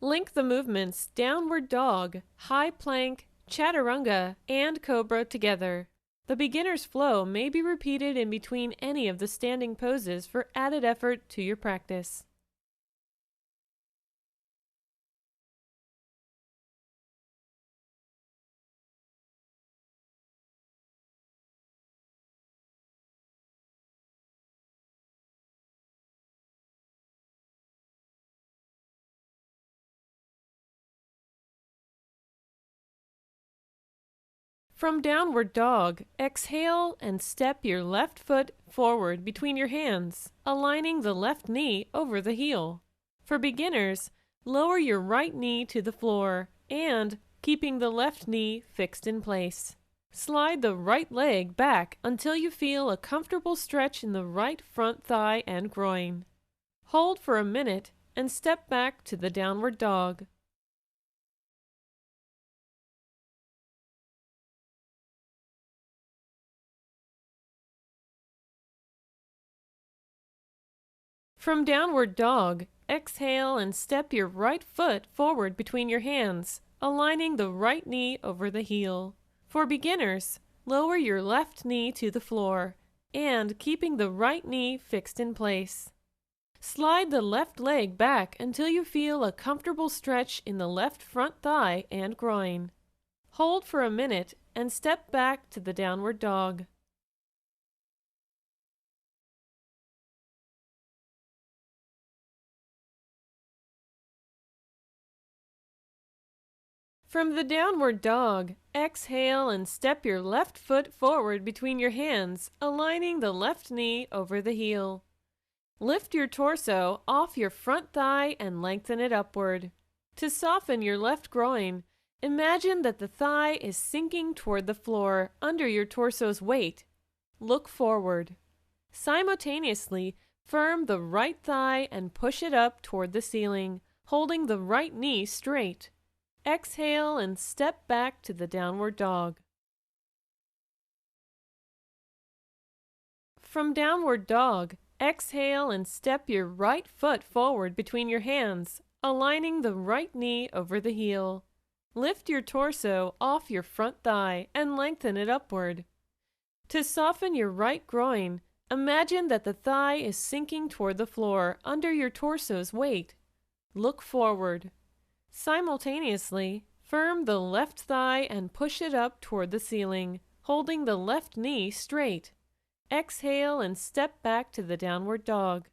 Link the movements downward dog, high plank, chaturanga, and cobra together. The beginner's flow may be repeated in between any of the standing poses for added effort to your practice. From downward dog, exhale and step your left foot forward between your hands, aligning the left knee over the heel. For beginners, lower your right knee to the floor and keeping the left knee fixed in place. Slide the right leg back until you feel a comfortable stretch in the right front thigh and groin. Hold for a minute and step back to the downward dog. From downward dog, exhale and step your right foot forward between your hands, aligning the right knee over the heel. For beginners, lower your left knee to the floor and keeping the right knee fixed in place. Slide the left leg back until you feel a comfortable stretch in the left front thigh and groin. Hold for a minute and step back to the downward dog. From the downward dog, exhale and step your left foot forward between your hands, aligning the left knee over the heel. Lift your torso off your front thigh and lengthen it upward. To soften your left groin, imagine that the thigh is sinking toward the floor under your torso's weight. Look forward. Simultaneously, firm the right thigh and push it up toward the ceiling, holding the right knee straight. Exhale and step back to the downward dog. From downward dog, exhale and step your right foot forward between your hands, aligning the right knee over the heel. Lift your torso off your front thigh and lengthen it upward. To soften your right groin, imagine that the thigh is sinking toward the floor under your torso's weight. Look forward. Simultaneously, firm the left thigh and push it up toward the ceiling, holding the left knee straight. Exhale and step back to the downward dog.